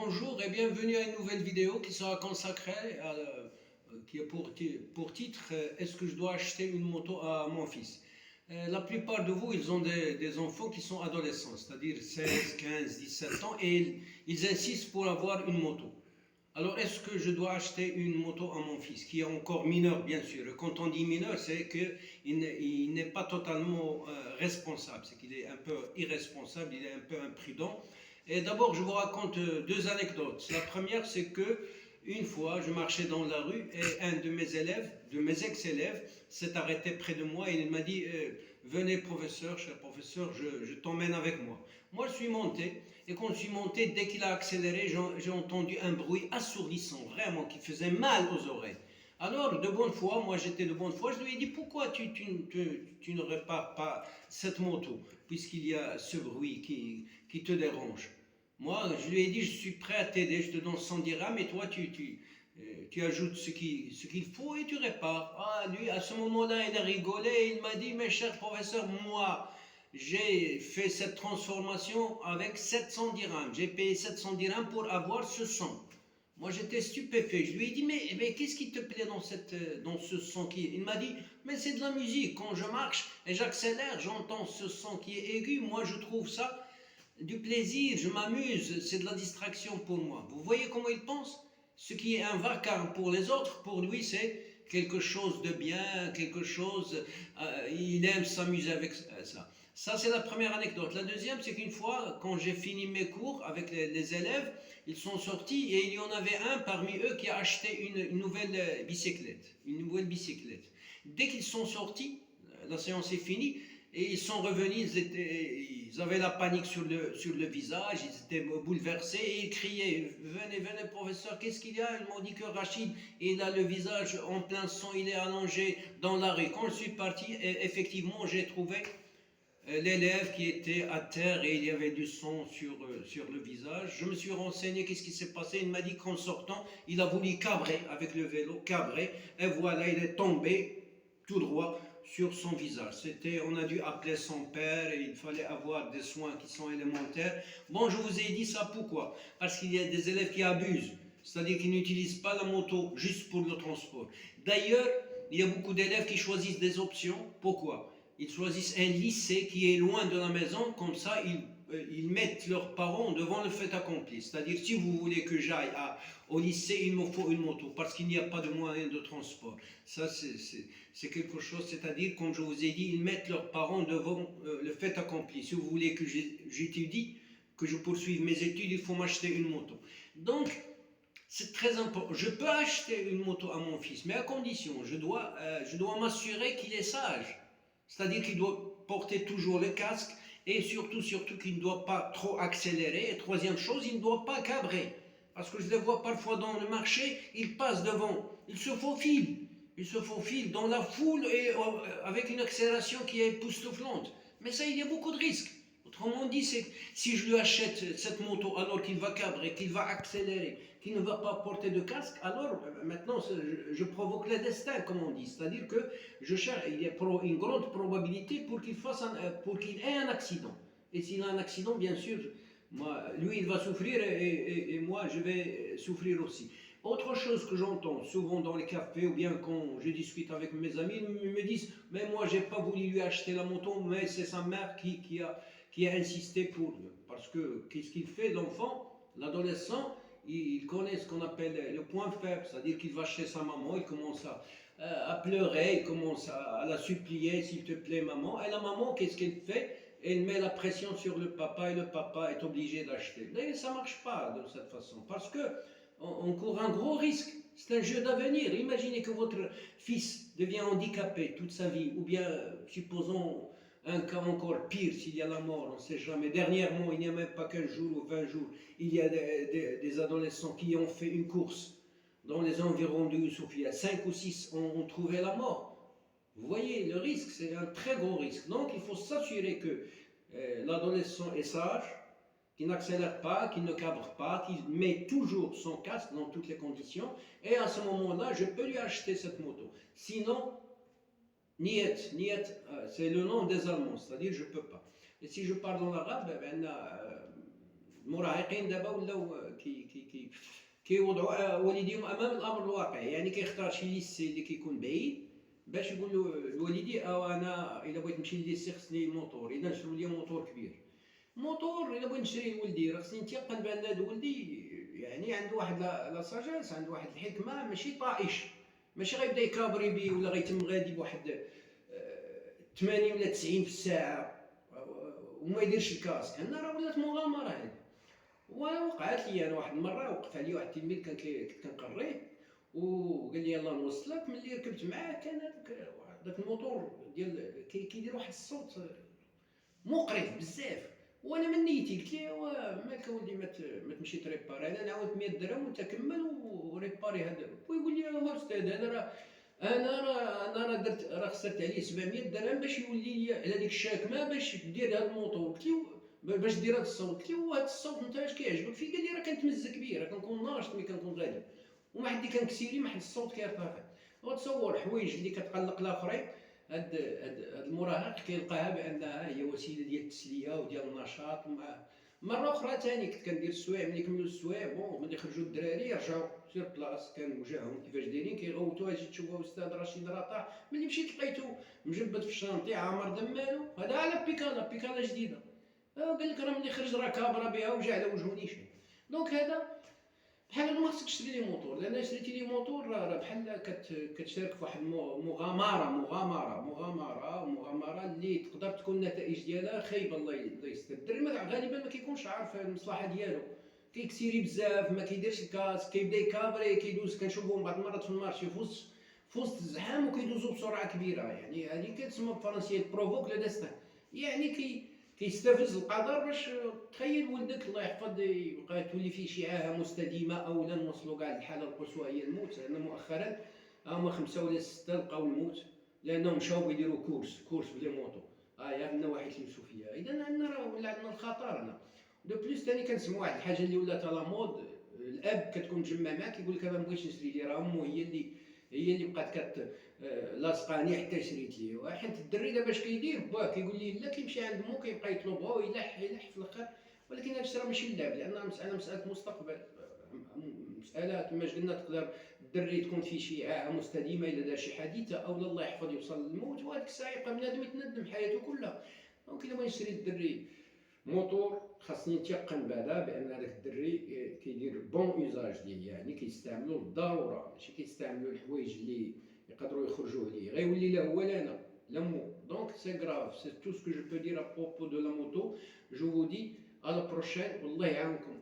Bonjour et bienvenue à une nouvelle vidéo qui sera consacrée qui a pour titre Est-ce que je dois acheter une moto à mon fils? La plupart de vous, ils ont des enfants qui sont adolescents, c'est-à-dire 16, 15, 17 ans, et ils insistent pour avoir une moto. Alors, est-ce que je dois acheter une moto à mon fils, qui est encore mineur, bien sûr? Et quand on dit mineur, c'est qu'il n'est pas totalement responsable, c'est qu'il est un peu irresponsable, il est un peu imprudent. Et d'abord, je vous raconte deux anecdotes. La première, c'est que une fois, je marchais dans la rue et un de mes élèves, de mes ex-élèves, s'est arrêté près de moi et il m'a dit Venez, professeur, cher professeur, je t'emmène avec moi. Moi, je suis monté et quand je suis monté, dès qu'il a accéléré, j'ai entendu un bruit assourdissant, vraiment, qui faisait mal aux oreilles. Alors, de bonne foi, moi j'étais de bonne foi, je lui ai dit pourquoi tu ne répares pas cette moto, puisqu'il y a ce bruit qui te dérange. Moi, je lui ai dit, je suis prêt à t'aider, je te donne 100 dirhams et toi, tu ajoutes ce qu'il faut et tu répares. Ah, lui, à ce moment-là, il a rigolé, il m'a dit, mes chers professeurs, moi, j'ai fait cette transformation avec 700 dirhams. J'ai payé 700 dirhams pour avoir ce son. Moi, j'étais stupéfait. Je lui ai dit, mais qu'est-ce qui te plaît dans ce son Il m'a dit, mais c'est de la musique. Quand je marche et j'accélère, j'entends ce son qui est aigu. Moi, je trouve ça du plaisir, je m'amuse, c'est de la distraction pour moi. Vous voyez comment il pense? Ce qui est un vacarme pour les autres, pour lui, c'est quelque chose de bien, quelque chose, il aime s'amuser avec ça. Ça, c'est la première anecdote. La deuxième, c'est qu'une fois, quand j'ai fini mes cours avec les élèves, ils sont sortis et il y en avait un parmi eux qui a acheté une nouvelle bicyclette. Une nouvelle bicyclette. Dès qu'ils sont sortis, la séance est finie, et ils sont revenus, ils avaient la panique sur le visage, ils étaient bouleversés et ils criaient Venez, venez, professeur, qu'est-ce qu'il y a Ils m'ont dit que Rachid, il a le visage en plein sang, il est allongé dans la rue. Quand je suis parti, effectivement, j'ai trouvé l'élève qui était à terre et il y avait du sang sur le visage. Je me suis renseigné, qu'est-ce qui s'est passé Il m'a dit qu'en sortant, il a voulu cabrer avec le vélo, cabrer, et voilà, il est tombé tout droit sur son visage. On a dû appeler son père et il fallait avoir des soins qui sont élémentaires. Bon, je vous ai dit ça pourquoi Parce qu'il y a des élèves qui abusent, c'est-à-dire qu'ils n'utilisent pas la moto juste pour le transport. D'ailleurs, il y a beaucoup d'élèves qui choisissent des options. Pourquoi Ils choisissent un lycée qui est loin de la maison, comme ça ils mettent leurs parents devant le fait accompli. C'est-à-dire, si vous voulez que j'aille au lycée, il me faut une moto, parce qu'il n'y a pas de moyen de transport. Ça, c'est quelque chose, c'est-à-dire, comme je vous ai dit, ils mettent leurs parents devant le fait accompli. Si vous voulez que j'étudie, que je poursuive mes études, il faut m'acheter une moto. Donc, c'est très important. Je peux acheter une moto à mon fils, mais à condition, je dois m'assurer qu'il est sage. C'est-à-dire qu'il doit porter toujours le casque et surtout qu'il ne doit pas trop accélérer. Et troisième chose, il ne doit pas cabrer. Parce que je les vois parfois dans le marché, ils passent devant, ils se faufilent. Ils se faufilent dans la foule et avec une accélération qui est époustouflante. Mais ça, il y a beaucoup de risques. Autrement dit, c'est que si je lui achète cette moto alors qu'il va cabrer, qu'il va accélérer, qu'il ne va pas porter de casque, alors maintenant je provoque le destin, comme on dit. C'est-à-dire que il y a une grande probabilité pour qu'il ait un accident. Et s'il a un accident, bien sûr, lui il va souffrir et moi je vais souffrir aussi. Autre chose que j'entends souvent dans les cafés ou bien quand je discute avec mes amis, ils me disent mais moi j'ai pas voulu lui acheter la moto, mais c'est sa mère qui a insisté pour lui. Parce que qu'est-ce qu'il fait l'enfant, l'adolescent, il connaît ce qu'on appelle le point faible, c'est-à-dire qu'il va chez sa maman, il commence à pleurer, il commence à la supplier s'il te plaît maman, et la maman qu'est-ce qu'elle fait Elle met la pression sur le papa et le papa est obligé d'acheter. Mais ça ne marche pas de cette façon parce que on court un gros risque. C'est un jeu d'avenir. Imaginez que votre fils devient handicapé toute sa vie, ou bien, supposons un cas encore pire, s'il y a la mort, on ne sait jamais. Dernièrement, il n'y a même pas 15 jours ou 20 jours, il y a des adolescents qui ont fait une course dans les environs de Youssoufia. 5 ou 6 ont trouvé la mort. Vous voyez, le risque, c'est un très gros risque. Donc, il faut s'assurer que l'adolescent est sage, qu'il n'accélère pas, qu'il ne cabre pas, qu'il met toujours son casque dans toutes les conditions. Et à ce moment-là, je peux lui acheter cette moto. Sinon, niet, c'est le nom des Allemands, c'est-à-dire je ne peux pas. Et si je parle en arabe, المراهقين دابا ولاو كيوضعوا والديهم امام الامر الواقع، يعني كيختار شي ليسي اللي كيكون بعيد باش يقول له الوالدي انا الا بغيت نمشي لليسي خصني موطور، اذا نشرو لي موطور كبير. موطور الا بغيت نشري لولدي راه خصني نتيقن بان هذا ولدي يعني عنده واحد لا ساجاس، عنده واحد الحكمه، ماشي طائش، ماشي غيبدا يكابري بيه ولا غيتم غادي بواحد 80 ولا 90 في الساعه وما يديرش الكاسك. انا راه ولات مغامره هذه. ووقعت لي انا واحد المره، وقف علي واحد التلميذ كنت كنقريه وقال لي يلاه نوصلك. ملي ركبت معاه كان داك الموتور ديال كيدير واحد الصوت مقرف بزاف، وانا من نيتي قلت ليه مالك اولدي ما تمشي تريباري، انا نعاود 100 درهم وانت كمل وريباري هذا. ويقول لي هو استاذ هذا راه انا درت راه خسرت عليه 700 درهم باش يولي لي على ديك الشاكمه باش دير هذا الموتور. قلت له باش دير هذا الصوت. قلت له هذا الصوت انت اش كيعجبك فيه؟ قال لي راه كنتمزك بيه، راه كنكون ناشط ملي كنكون غادي، وما حد كنكسيري ما حد الصوت كيرتفع. وتصور حوايج اللي كتقلق الاخرين. هاد المراهق كيلقاها بانها هي وسيله ديال التسليه وديال النشاط. مره اخرى ثاني كنت كندير السوايع، ملي كملوا السوايع بون ملي خرجوا الدراري يرجعوا سير بلاص، كان وجههم كيفاش دايرين كيغوتوا اجي تشوفوا استاذ رشيد راه طاح. ملي مشيت لقيتو مجبد في الشانطي عامر دم مالو، هذا على بيكالا جديده. قال لك راه ملي خرج راه كابره بها وجا على وجهه نيشان. دونك هذا بحال هادو ما خصكش تشري لي موتور، لان شريتي لي موتور راه بحال كتشارك في واحد مغامره اللي تقدر تكون النتائج ديالها خايبه. الله يستر. الدري غالبا ما كيكونش عارف المصلحه ديالو، كيكسيري بزاف، ما كيديرش الكاس، كيبدا يكابري، كيدوز. كنشوفهم بعض المرات في المارشي في وسط الزحام وكيدوزوا بسرعه كبيره. يعني هذه كتسمى بالفرنسيه بروفوك لو ديستان، يعني كيستفز القدر باش تخيل ولدك الله يحفظ يبقى تولي فيه شي عاهه مستديمه، او لا نوصلوا كاع الحاله القصوى هي الموت. لان مؤخرا هما 5 ولا 6 لقاو الموت لانهم مشاو يديروا كورس بلي موطو. يا عندنا واحد يمشوا فيها. اذا عندنا راه ولا عندنا الخطر هنا. دو بليس ثاني كنسمع واحد الحاجه اللي ولات على مود. الاب كتكون مجمع معاه كيقول لك انا ما بغيتش نشري ليه، راه امه هي اللي بقات لاصقاني حتى شريت ليه. حيت الدري دابا اش كيدير باه كيقول لي لا، كيمشي عند مو كيبقى يطلبها ويلح في الاخر. ولكن هذا الشيء راه ماشي اللعب، لان مساله مستقبل. مساله كما قلنا تقدر الدري تكون فيه شي عاهه مستديمه الا دار شي حادثه او الله يحفظ يوصل للموت، وهذيك الساعه يبقى بنادم يتندم حياته كلها. دونك الا بغيت نشري الدري موتور خاصني نتيقن بعدا بان هذاك الدري كيدير بون اوزاج ليه، يعني كيستعملو بالضروره، ماشي كيستعملو الحوايج اللي يقدروا يخرجوا عليه غيولي لا هو لا انا لا مو. دونك سي غراف، سي تو سكو جو بو دير ا بروبو دو لا موتو. جو فو دي à la prochaine والله يعاونكم.